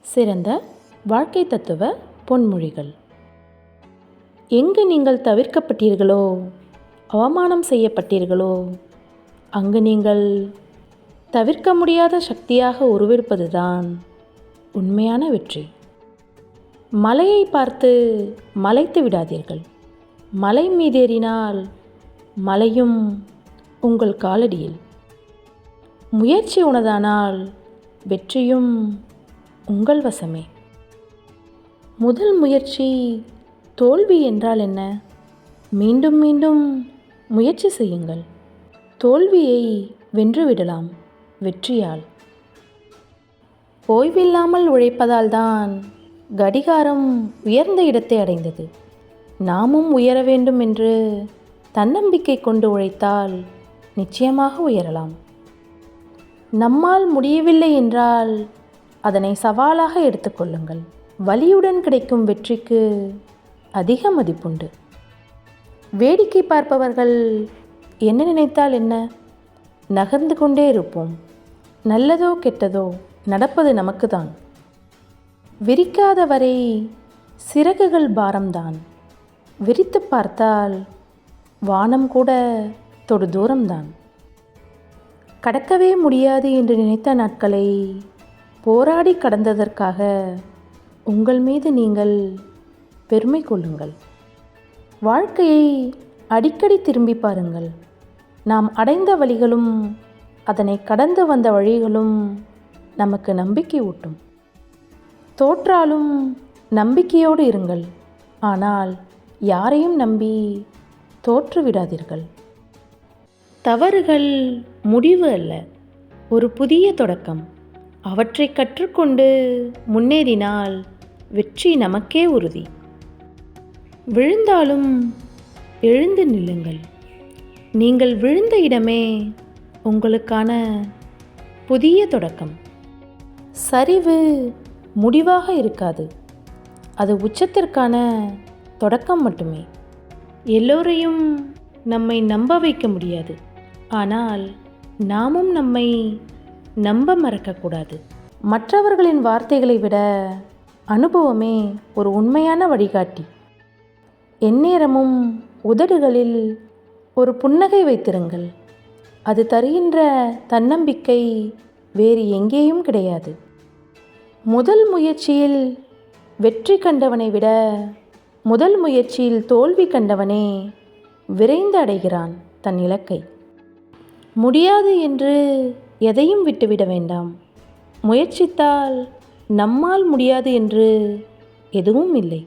சிறந்த வாழ்க்கை தத்துவ பொன்மொழிகள். எங்கு நீங்கள் தவிர்க்கப்பட்டீர்களோ, அவமானம் செய்யப்பட்டீர்களோ, அங்கு நீங்கள் தவிர்க்க முடியாத சக்தியாக உருவெடுப்பதுதான் உண்மையான வெற்றி. மலையை பார்த்து மலைத்து விடாதீர்கள். மலை மீதேறினால் மலையும் உங்கள் காலடியில். முயற்சி உனதானால் வெற்றியும் உங்கள் வசமே. முதல் முயற்சி தோல்வி என்றால் என்ன? மீண்டும் மீண்டும் முயற்சி செய்யுங்கள். தோல்வியை வென்றுவிடலாம் வெற்றியால். ஓய்வில்லாமல் உழைப்பதால் தான் கடிகாரம் உயர்ந்த இடத்தை அடைந்தது. நாமும் உயர வேண்டும் என்று தன்னம்பிக்கை கொண்டு உழைத்தால் நிச்சயமாக உயரலாம். நம்மால் முடியவில்லை என்றால் அதனை சவாலாக எடுத்துக்கொள்ளுங்கள். வலியுடன் கிடைக்கும் வெற்றிக்கு அதிக மதிப்புண்டு. வேடிக்கை பார்ப்பவர்கள் என்ன நினைத்தால் என்ன? நகர்ந்து கொண்டே இருப்போம். நல்லதோ கெட்டதோ நடப்பது நமக்கு தான். விரிக்காத வரை சிறகுகள் பாரம்தான். விரித்து பார்த்தால் வானம் கூட தொடு தூரம்தான். கடக்கவே முடியாது என்று நினைத்த நாட்களை போராடி கடந்ததற்காக உங்கள் மீது நீங்கள் பெருமை கொள்ளுங்கள். வாழ்க்கையை அடிக்கடி திரும்பி பாருங்கள். நாம் அடைந்த வழிகளும் அதனை கடந்து வந்த வழிகளும் நமக்கு நம்பிக்கை ஊட்டும். தோற்றாலும் நம்பிக்கையோடு இருங்கள். ஆனால் யாரையும் நம்பி தோற்று விடாதீர்கள். தவறுகள் முடிவு அல்ல, ஒரு புதிய தொடக்கம். அவற்றை கற்றுக்கொண்டு முன்னேறினால் வெற்றி நமக்கே உறுதி. விழுந்தாலும் எழுந்து நில்லுங்கள். நீங்கள் விழுந்த இடமே உங்களுக்கான புதிய தொடக்கம். சரிவு முடிவாக இருக்காது, அது உச்சத்திற்கான தொடக்கம் மட்டுமே. எல்லோரையும் நம்மை நம்ப வைக்க முடியாது, ஆனால் நாமும் நம்மை நம்ப மறக்கக்கூடாது. மற்றவர்களின் வார்த்தைகளை விட அனுபவமே ஒரு உண்மையான வழிகாட்டி. எந்நேரமும் உதடுகளில் ஒரு புன்னகை வைத்திருங்கள். அது தருகின்ற தன்னம்பிக்கை வேறு எங்கேயும் கிடையாது. முதல் முயற்சியில் வெற்றி கண்டவனை விட முதல் முயற்சியில் தோல்வி கண்டவனே விரைந்து அடைகிறான் தன் இலக்கை. முடியாது என்று எதையும் விட்டுவிட வேண்டாம். முயற்சித்தால் நம்மால் முடியாது என்று எதுவும் இல்லை.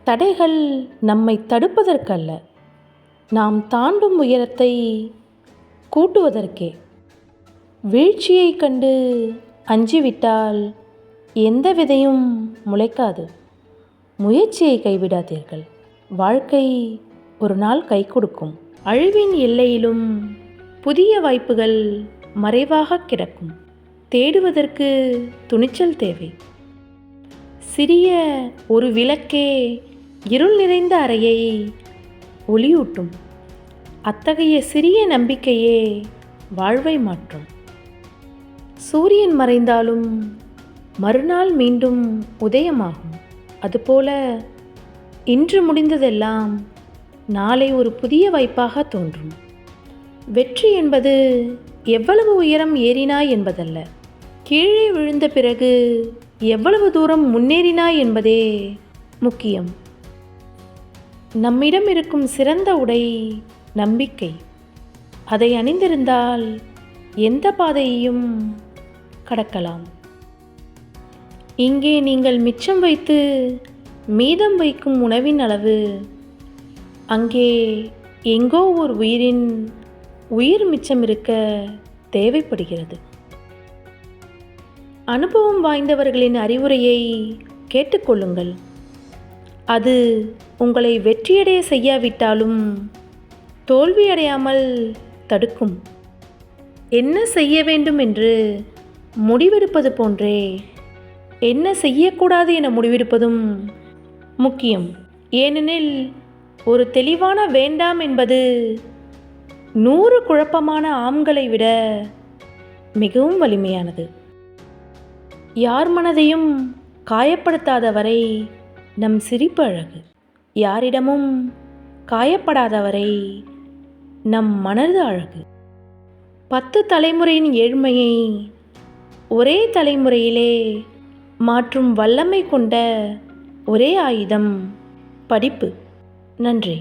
தடைகள் நம்மை தடுப்பதற்கல்ல, நாம் தாண்டும் உயரத்தை கூட்டுவதற்கே. வீழ்ச்சியை கண்டு அஞ்சிவிட்டால் எந்த விதையும் முளைக்காது. முயற்சியை கைவிடாதீர்கள். வாழ்க்கை ஒரு நாள் கை கொடுக்கும். அழிவின் எல்லையிலும் புதிய வாய்ப்புகள் மறைவாக கிடக்கும். தேடுவதற்கு துணிச்சல் தேவை. சிறிய ஒரு விளக்கே இருள் நிறைந்த அறையை ஒளியூட்டும். அத்தகைய சிறிய நம்பிக்கையே வாழ்வை மாற்றும். சூரியன் மறைந்தாலும் மறுநாள் மீண்டும் உதயமாகும். அதுபோல இன்று முடிந்ததெல்லாம் நாளை ஒரு புதிய வாய்ப்பாக தோன்றும். வெற்றி என்பது எவ்வளவு உயரம் ஏறினாய் என்பதல்ல, கீழே விழுந்த பிறகு எவ்வளவு தூரம் முன்னேறினாய் என்பதே முக்கியம். நம்மிடம் இருக்கும் சிறந்த உடை நம்பிக்கை. அதை அணிந்திருந்தால் எந்த பாதையையும் கடக்கலாம். இங்கே நீங்கள் மிச்சம் வைத்து மீதம் வைக்கும் உணவின் அளவு அங்கே எங்கோ ஒரு உயிரின் உயிர் மிச்சம் இருக்க தேவைப்படுகிறது. அனுபவம் வாய்ந்தவர்களின் அறிவுரையை கேட்டுக்கொள்ளுங்கள். அது உங்களை வெற்றியடைய செய்யாவிட்டாலும் தோல்வியடையாமல் தடுக்கும். என்ன செய்ய வேண்டும் என்று முடிவெடுப்பது போன்றே என்ன செய்யக்கூடாது என முடிவெடுப்பதும் முக்கியம். ஏனெனில் ஒரு தெளிவான வேண்டாம் என்பது 100 குழப்பமான ஆம்களை விட மிகவும் வலிமையானது. யார் மனதையும் காயப்படுத்தாத வரை நம் சிரிப்பு அழகு. யாரிடமும் காயப்படாத வரை நம் மனது அழகு. 10 தலைமுறையின் ஏழ்மையை ஒரே தலைமுறையிலே மாற்றும் வல்லமை கொண்ட ஒரே ஆயுதம் படிப்பு. நன்றி.